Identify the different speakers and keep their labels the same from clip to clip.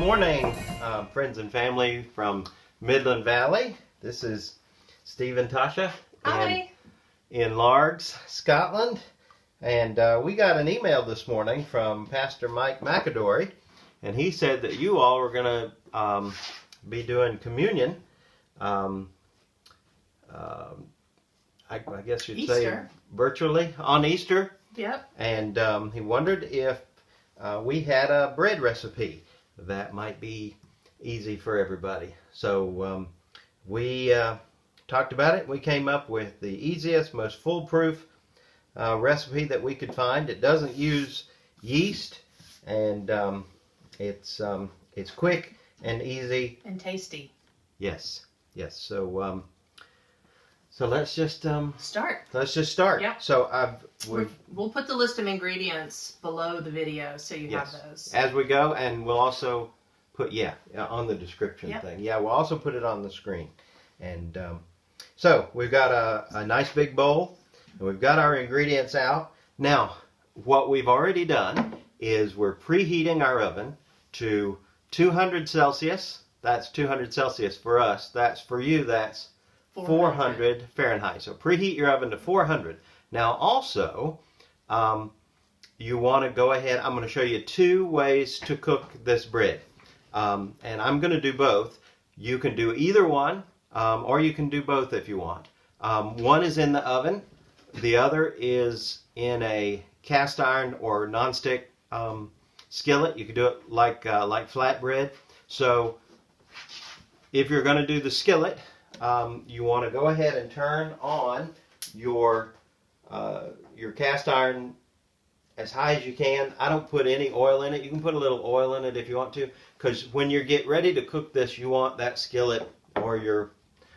Speaker 1: morning, friends and family from Midland Valley. This is Steve and Tasha in Largs, Scotland. And we got an email this morning from Pastor Mike McAdory, and he said that you all were going to be doing communion. I guess you'd say virtually on Easter.
Speaker 2: Yep.
Speaker 1: And he wondered if we had a bread recipe that might be easy for everybody. So we talked about it. We came up with the easiest, most foolproof recipe that we could find. It doesn't use yeast, and it's quick and easy
Speaker 2: and tasty.
Speaker 1: Yes. So let's just
Speaker 2: start.
Speaker 1: Let's just start.
Speaker 2: Yep.
Speaker 1: So
Speaker 2: we'll put the list of ingredients below the video so you have those
Speaker 1: as we go, and we'll also put on the description thing. Yeah, we'll also put it on the screen. And so we've got a nice big bowl, and we've got our ingredients out. Now, what we've already done is we're preheating our oven to 200 Celsius. That's 200 Celsius for us. That's for you. That's 400 Fahrenheit. So preheat your oven to 400. Now also, you want to go ahead. I'm going to show you 2 ways to cook this bread. And I'm going to do both. You can do either one, or you can do both if you want. One is in the oven. The other is in a cast iron or nonstick skillet. You can do it like flatbread. So if you're going to do the skillet, you want to go ahead and turn on your cast iron as high as you can. I don't put any oil in it. You can put a little oil in it if you want to, because when you get ready to cook this, you want that skillet or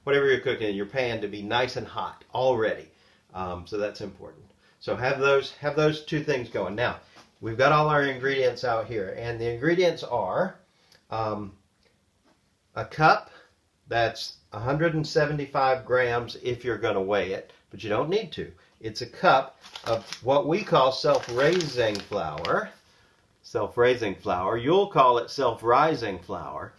Speaker 1: whatever you're cooking in, your pan, to be nice and hot already. So that's important. So have those 2 things going. Now, we've got all our ingredients out here, and the ingredients are a cup. That's 175 grams if you're going to weigh it, but you don't need to. It's a cup of what we call self-raising flour. Self-raising flour. You'll call it self-rising flour.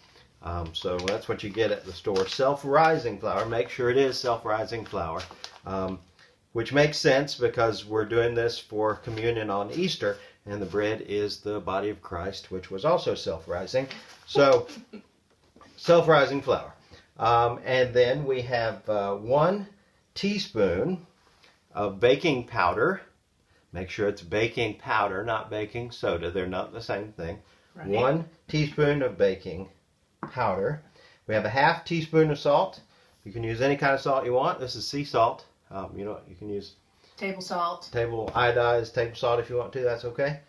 Speaker 1: So that's what you get at the store. Self-rising flour. Make sure it is self-rising flour, which makes sense because we're doing this for communion on Easter, and the bread is the body of Christ, which was also self-rising. So self-rising flour. And then we have 1 teaspoon of baking powder. Make sure it's baking powder, not baking soda. They're not the same thing. Right. 1 teaspoon of baking powder. We have a half teaspoon of salt. You can use any kind of salt you want. This is sea salt. You can use
Speaker 2: table salt.
Speaker 1: Iodized table salt if you want to. That's okay.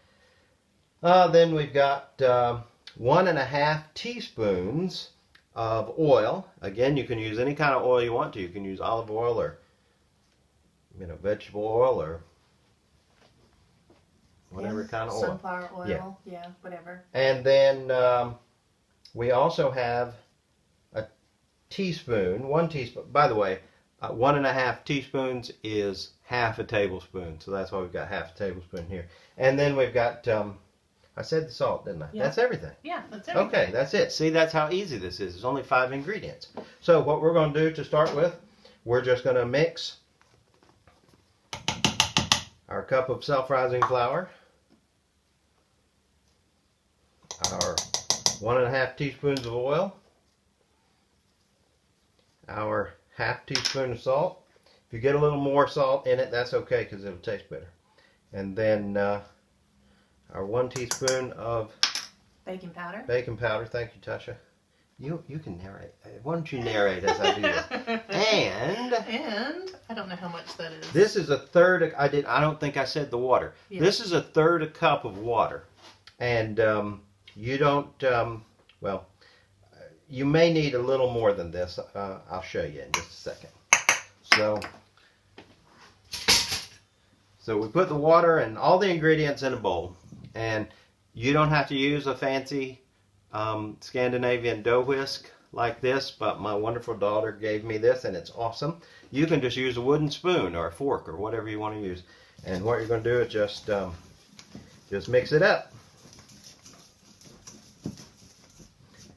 Speaker 1: Then we've got 1.5 teaspoons of oil. Again, you can use any kind of oil you want to. You can use olive oil or vegetable oil or whatever kind of oil.
Speaker 2: Sunflower oil, yeah, whatever.
Speaker 1: And then we also have a teaspoon, 1 teaspoon. By the way, 1.5 teaspoons is half a tablespoon, so that's why we've got half a tablespoon here. And then we've got I said the salt, didn't I?
Speaker 2: Yeah.
Speaker 1: That's everything.
Speaker 2: Yeah, that's everything.
Speaker 1: Okay, that's it. See, that's how easy this is. There's only 5 ingredients. So what we're going to do to start with, we're just going to mix our cup of self-rising flour, our 1.5 teaspoons of oil, our half teaspoon of salt. If you get a little more salt in it, that's okay because it'll taste better. And then our 1 teaspoon of
Speaker 2: baking powder.
Speaker 1: Baking powder. Thank you, Tasha. You can narrate. Why don't you narrate as I do this? And
Speaker 2: I don't know how much that is.
Speaker 1: This is a third. I don't think I said the water. Yeah. This is a third a cup of water, and you don't. You may need a little more than this. I'll show you in just a second. So we put the water and all the ingredients in a bowl, and you don't have to use a fancy Scandinavian dough whisk like this, but my wonderful daughter gave me this, and it's awesome. You can just use a wooden spoon or a fork or whatever you want to use, and what you're going to do is just mix it up.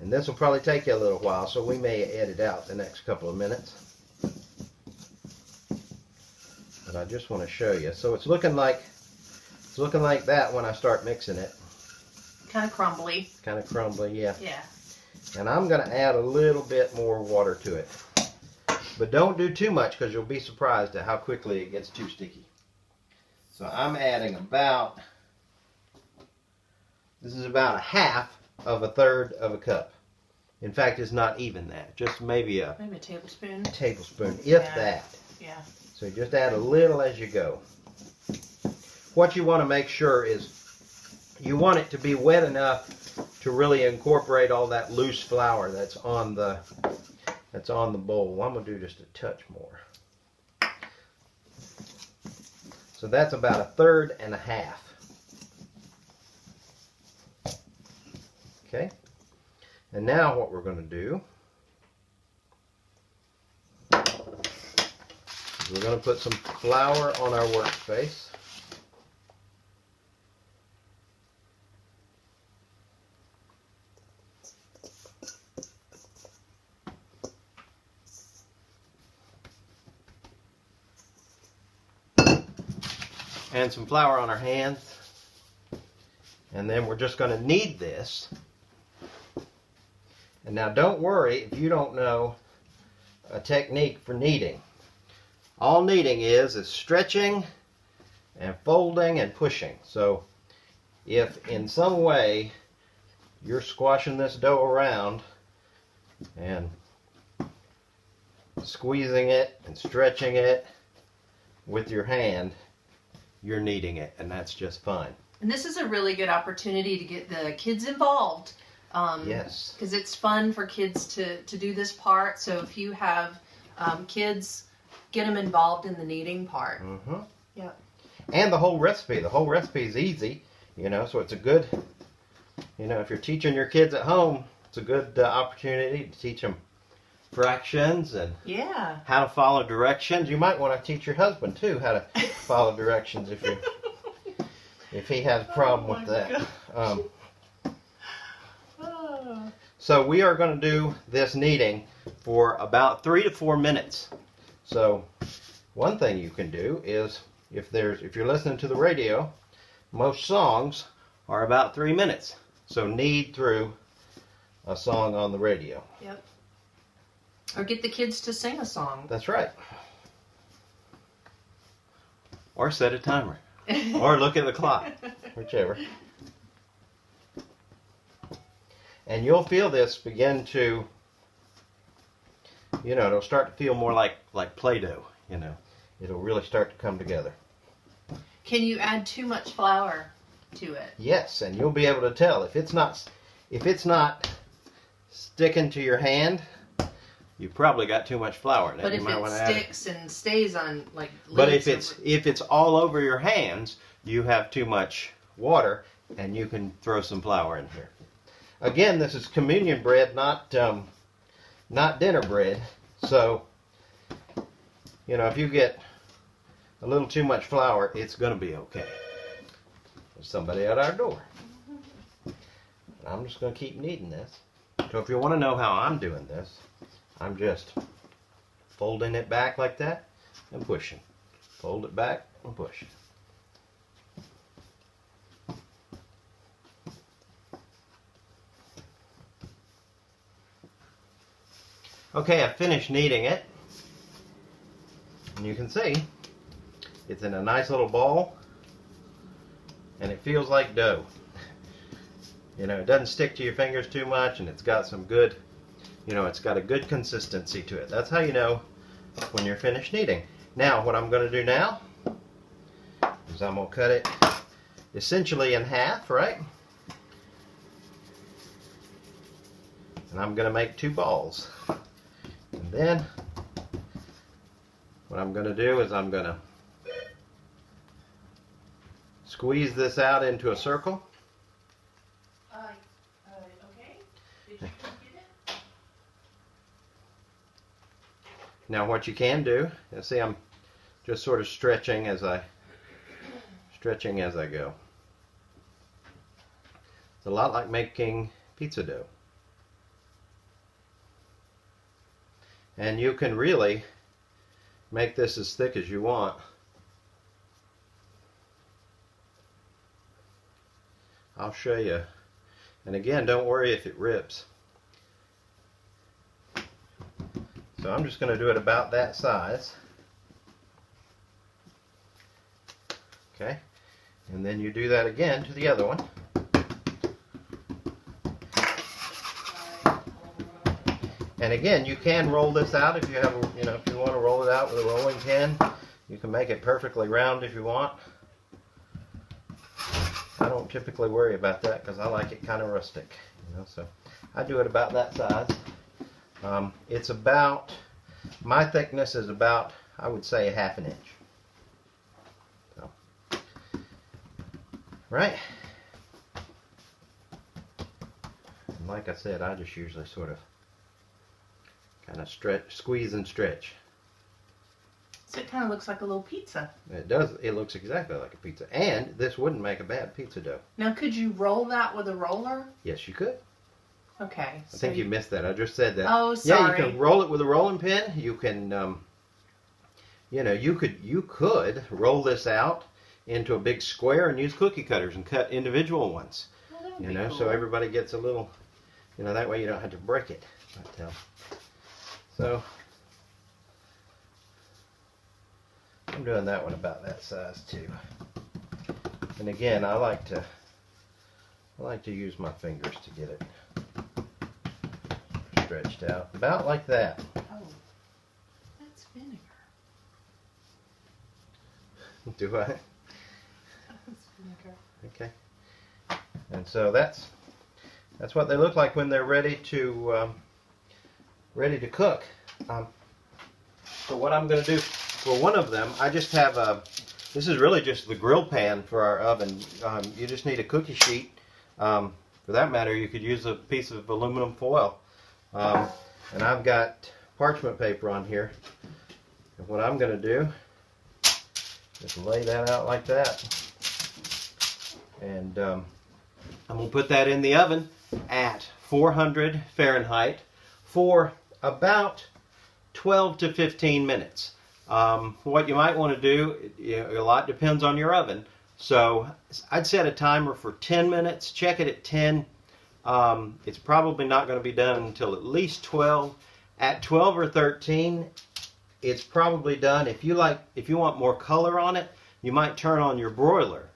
Speaker 1: And this will probably take you a little while, so we may edit out the next couple of minutes. But I just want to show you. So it's looking like that when I start mixing it.
Speaker 2: Kind of crumbly.
Speaker 1: Kind of crumbly, yeah.
Speaker 2: Yeah.
Speaker 1: And I'm going to add a little bit more water to it. But don't do too much because you'll be surprised at how quickly it gets too sticky. So I'm adding about, this is about a half of a third of a cup. In fact, it's not even that. Just maybe a
Speaker 2: tablespoon.
Speaker 1: Tablespoon, if
Speaker 2: Yeah.
Speaker 1: that.
Speaker 2: Yeah.
Speaker 1: So just add a little as you go. What you want to make sure is you want it to be wet enough to really incorporate all that loose flour that's on the bowl. I'm going to do just a touch more. So that's about a third and a half. Okay. And now what we're going to do is we're going to put some flour on our workspace. And some flour on our hands. And then we're just going to knead this. And now don't worry if you don't know a technique for kneading. All kneading is stretching and folding and pushing. So if in some way you're squashing this dough around and squeezing it and stretching it with your hand, you're kneading it, and that's just fine.
Speaker 2: And this is a really good opportunity to get the kids involved.
Speaker 1: Yes.
Speaker 2: Because it's fun for kids to do this part. So if you have kids, get them involved in the kneading part.
Speaker 1: Mm-hmm.
Speaker 2: Yeah.
Speaker 1: And the whole recipe. The whole recipe is easy, so it's a good, if you're teaching your kids at home, it's a good opportunity to teach them fractions and how to follow directions. You might want to teach your husband too how to follow directions if he has a problem with that. So we are going to do this kneading for about 3 to 4 minutes. So one thing you can do is if you're listening to the radio, most songs are about 3 minutes. So knead through a song on the radio.
Speaker 2: Yep. Or get the kids to sing a song.
Speaker 1: That's right. Or set a timer. Or look at the clock. Whichever. And you'll feel this begin to, it'll start to feel more like Play-Doh, It'll really start to come together.
Speaker 2: Can you add too much flour to it?
Speaker 1: Yes, and you'll be able to tell. If it's not sticking to your hand, you probably got too much flour in it.
Speaker 2: But
Speaker 1: you
Speaker 2: if
Speaker 1: might
Speaker 2: it
Speaker 1: want to
Speaker 2: sticks and stays on
Speaker 1: But if it's all over your hands, you have too much water, and you can throw some flour in here. Again, this is communion bread, not dinner bread. So, if you get a little too much flour, it's going to be okay. There's somebody at our door. I'm just going to keep kneading this. So if you want to know how I'm doing this, I'm just folding it back like that and pushing. Fold it back and push. Okay, I finished kneading it. And you can see it's in a nice little ball and it feels like dough. It doesn't stick to your fingers too much, and it's got some good, it's got a good consistency to it. That's how you know when you're finished kneading. Now, what I'm going to do now is I'm going to cut it essentially in half, right? And I'm going to make 2 balls. And then what I'm going to do is I'm going to squeeze this out into a circle.
Speaker 2: Okay. Did you get it?
Speaker 1: Now what you can do, see I'm just sort of stretching as I go. It's a lot like making pizza dough. And you can really make this as thick as you want. I'll show you. And again, don't worry if it rips. So I'm just going to do it about that size. Okay. And then you do that again to the other one. And again, you can roll this out if you have, if you want to roll it out with a rolling pin. You can make it perfectly round if you want. I don't typically worry about that because I like it kind of rustic, so I do it about that size. It's about, my thickness is about, I would say, 1/2 inch. So, right. And like I said, I just usually sort of kind of stretch, squeeze and stretch.
Speaker 3: So it kind of looks like a little pizza.
Speaker 1: It does. It looks exactly like a pizza. And this wouldn't make a bad pizza dough.
Speaker 3: Now, could you roll that with a roller?
Speaker 1: Yes, you could.
Speaker 3: Okay.
Speaker 1: I think you missed that. I just said that.
Speaker 3: Oh, sorry.
Speaker 1: Yeah, you can roll it with a rolling pin. You can, you could roll this out into a big square and use cookie cutters and cut individual ones.
Speaker 3: Well, that would be cool.
Speaker 1: So everybody gets a little, that way you don't have to break it. So I'm doing that one about that size too. And again, I like to use my fingers to get it stretched out, about like that.
Speaker 3: Oh, that's vinegar.
Speaker 1: Do I?
Speaker 3: That's vinegar.
Speaker 1: Okay. And so that's what they look like when they're ready to cook. So what I'm going to do for one of them, I just have this is really just the grill pan for our oven. You just need a cookie sheet. For that matter, you could use a piece of aluminum foil. And I've got parchment paper on here. And what I'm going to do is lay that out like that. And I'm going to put that in the oven at 400 Fahrenheit for about 12 to 15 minutes. What you might want to do, a lot depends on your oven. So I'd set a timer for 10 minutes. Check it at 10. It's probably not going to be done until at least 12. At 12 or 13, it's probably done. If you want more color on it, you might turn on your broiler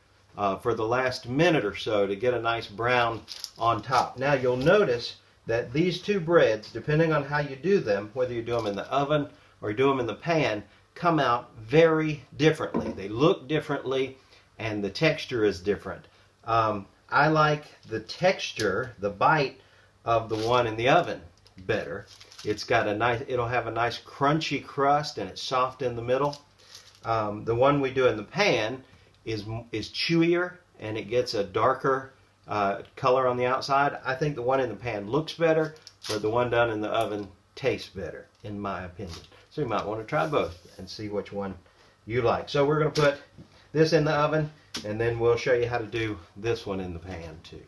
Speaker 1: for the last minute or so to get a nice brown on top. Now you'll notice that these two breads, depending on how you do them, whether you do them in the oven or you do them in the pan, come out very differently. They look differently and the texture is different. I like the texture, the bite of the one in the oven better. It'll have a nice crunchy crust and it's soft in the middle. The one we do in the pan is chewier and it gets a darker color on the outside. I think the one in the pan looks better, but the one done in the oven tastes better, in my opinion. So you might want to try both and see which one you like. So we're going to put this in the oven, and then we'll show you how to do this one in the pan too.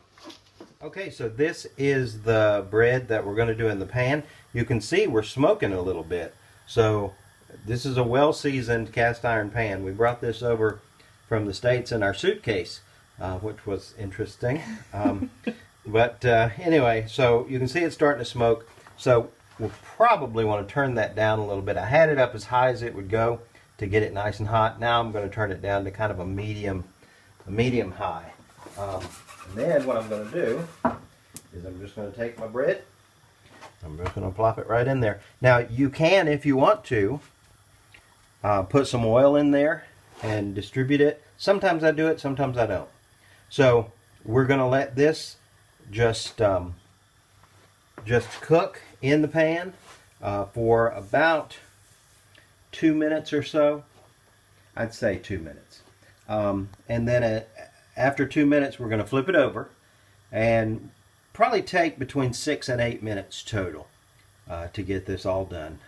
Speaker 1: Okay, so this is the bread that we're going to do in the pan. You can see we're smoking a little bit. So this is a well-seasoned cast iron pan. We brought this over from the States in our suitcase, which was interesting. But anyway, so you can see it's starting to smoke. So we'll probably want to turn that down a little bit. I had it up as high as it would go to get it nice and hot. Now I'm going to turn it down to kind of a medium high. And then what I'm going to do is I'm just going to take my bread. I'm just going to plop it right in there. Now you can, if you want to, put some oil in there and distribute it. Sometimes I do it, sometimes I don't. So we're going to let this just cook in the pan for about 2 minutes or so. I'd say 2 minutes. And then after 2 minutes, we're going to flip it over and probably take between 6 and 8 minutes total to get this all done.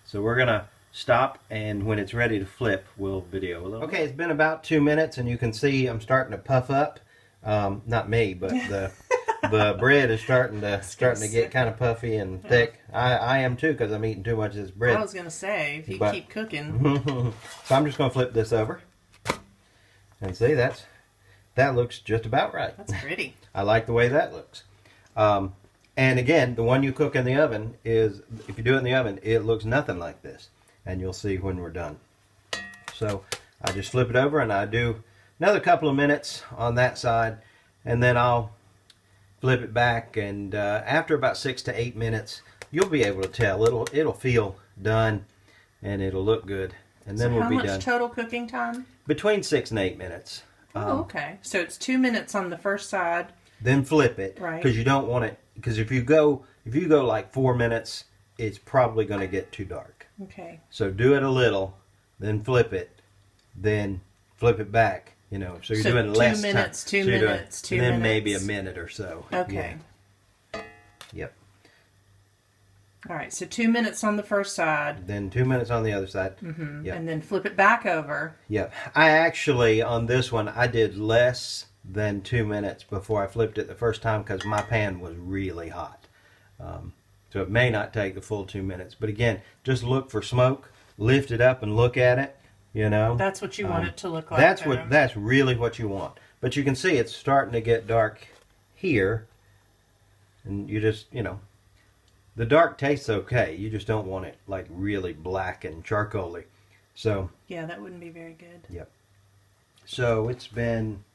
Speaker 1: So we're going to stop, and when it's ready to flip, we'll video a little. Okay, it's been about 2 minutes, and you can see I'm starting to puff up. Not me, but the bread is starting to get kind of puffy and thick. I am too, because I'm eating too much of this bread.
Speaker 3: I was gonna say, if you keep cooking.
Speaker 1: So I'm just gonna flip this over, and see that looks just about right.
Speaker 3: That's pretty.
Speaker 1: I like the way that looks. And again, the one you cook in the oven is, if you do it in the oven, it looks nothing like this, and you'll see when we're done. So I just flip it over, and I do another couple of minutes on that side, and then I'll flip it back, and after about 6 to 8 minutes, you'll be able to tell. It'll feel done, and it'll look good, and then we'll be done.
Speaker 3: How much total cooking time?
Speaker 1: Between 6 and 8 minutes.
Speaker 3: Oh, okay. So it's 2 minutes on the first side.
Speaker 1: Then flip it,
Speaker 3: right?
Speaker 1: Because you don't want it. Because if you go like 4 minutes, it's probably going to get too dark.
Speaker 3: Okay.
Speaker 1: So do it a little, then flip it, then flip it back. You know, so you're doing less
Speaker 3: 2 minutes,
Speaker 1: time.
Speaker 3: 2
Speaker 1: so
Speaker 3: minutes, 2 minutes.
Speaker 1: Then maybe a minute or so.
Speaker 3: Okay.
Speaker 1: Yeah. Yep.
Speaker 3: All right. So 2 minutes on the first side.
Speaker 1: Then 2 minutes on the other side.
Speaker 3: Mm-hmm.
Speaker 1: Yep.
Speaker 3: And then flip it back over.
Speaker 1: Yep. I actually, on this one, I did less than 2 minutes before I flipped it the first time, because my pan was really hot. So it may not take the full 2 minutes. But again, just look for smoke, lift it up and look at it, you know.
Speaker 3: That's what you want it to look like.
Speaker 1: That's really what you want. But you can see it's starting to get dark here. And you just, you know, the dark tastes okay. You just don't want it like really black and charcoaly. So
Speaker 3: yeah, that wouldn't be very good.
Speaker 1: Yep. So it's been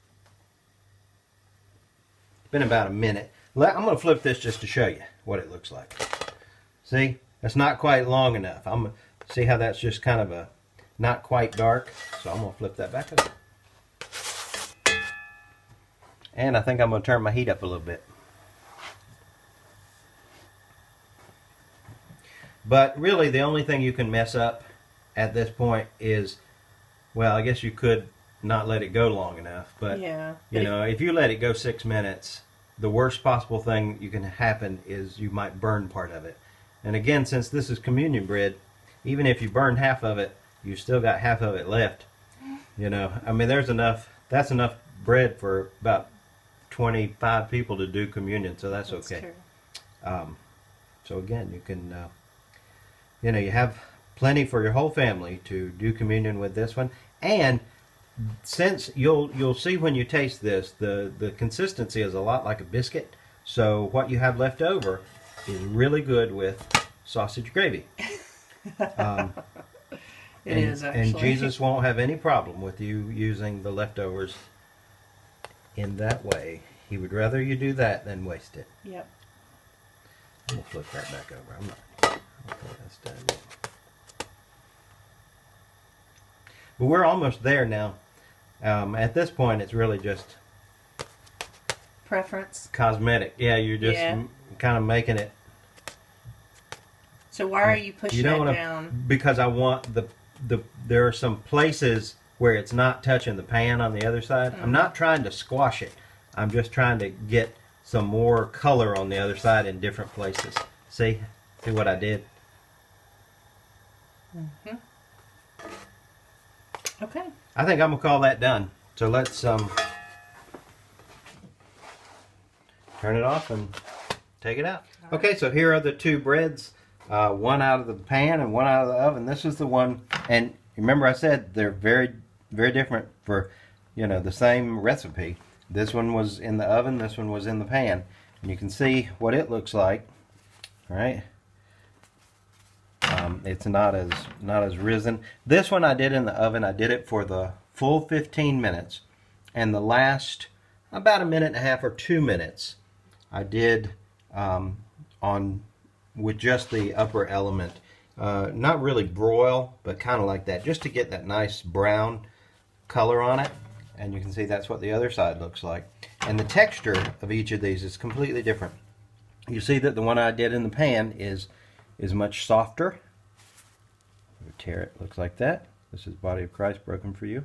Speaker 1: about a minute. I'm going to flip this just to show you what it looks like. See, that's not quite long enough. I'm going to see how that's just kind of a not quite dark. So I'm going to flip that back over. And I think I'm going to turn my heat up a little bit. But really, the only thing you can mess up at this point is, well, I guess you could not let it go long enough. But,
Speaker 3: yeah,
Speaker 1: you know, if you let it go 6 minutes, the worst possible thing you can happen is you might burn part of it. And again, since this is communion bread, even if you burn half of it, you still got half of it left. You know, I mean, that's enough bread for about 25 people to do communion, so that's okay.
Speaker 3: True.
Speaker 1: So again, you can, you know, you have plenty for your whole family to do communion with this one. And since you'll see when you taste this, the consistency is a lot like a biscuit. So what you have left over is really good with sausage gravy.
Speaker 3: It is actually.
Speaker 1: And Jesus won't have any problem with you using the leftovers in that way. He would rather you do that than waste it.
Speaker 3: Yep.
Speaker 1: I'm gonna flip that back over. I'm not. Okay, that's done yet. But we're almost there now. At this point, it's really just
Speaker 3: preference.
Speaker 1: Cosmetic. Yeah, you're just kind of making it.
Speaker 3: So why are you pushing it down?
Speaker 1: Because I want there are some places where it's not touching the pan on the other side. I'm not trying to squash it. I'm just trying to get some more color on the other side in different places. See what I did?
Speaker 3: Mm-hmm. Okay.
Speaker 1: I think I'm gonna call that done. So let's turn it off and take it out. Okay, so here are the two breads. One out of the pan and one out of the oven. This is the one, and remember I said they're very, very different for, you know, the same recipe. This one was in the oven, this one was in the pan. And you can see what it looks like, right? It's not as risen. This one I did in the oven. I did it for the full 15 minutes. And the last about a minute and a half or 2 minutes I did with just the upper element. Not really broil, but kind of like that, just to get that nice brown color on it. And you can see that's what the other side looks like. And the texture of each of these is completely different. You see that the one I did in the pan is much softer. Tear it, looks like that. This is body of Christ broken for you.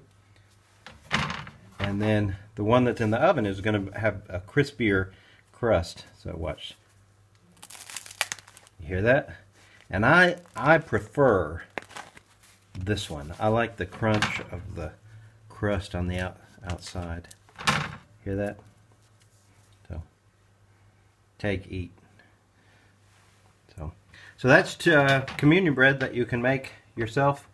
Speaker 1: And then the one that's in the oven is going to have a crispier crust. So watch. You hear that? And I prefer this one. I like the crunch of the crust on the outside. Hear that? So take, eat. So that's communion bread that you can make yourself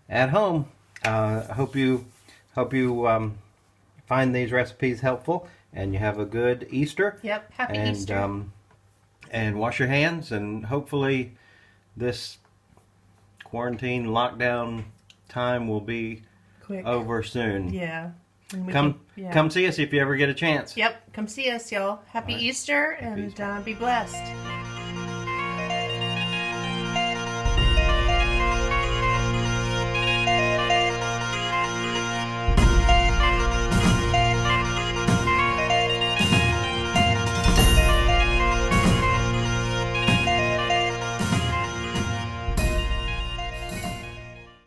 Speaker 1: at home. I hope you find these recipes helpful, and you have a good Easter.
Speaker 3: Yep. Happy Easter.
Speaker 1: And wash your hands, and hopefully this quarantine lockdown time will be
Speaker 3: Quick.
Speaker 1: over soon.
Speaker 3: Yeah.
Speaker 1: Come see us if you ever get a chance.
Speaker 3: Yep. Come see us, y'all. Happy
Speaker 1: All right.
Speaker 3: Easter, and be blessed.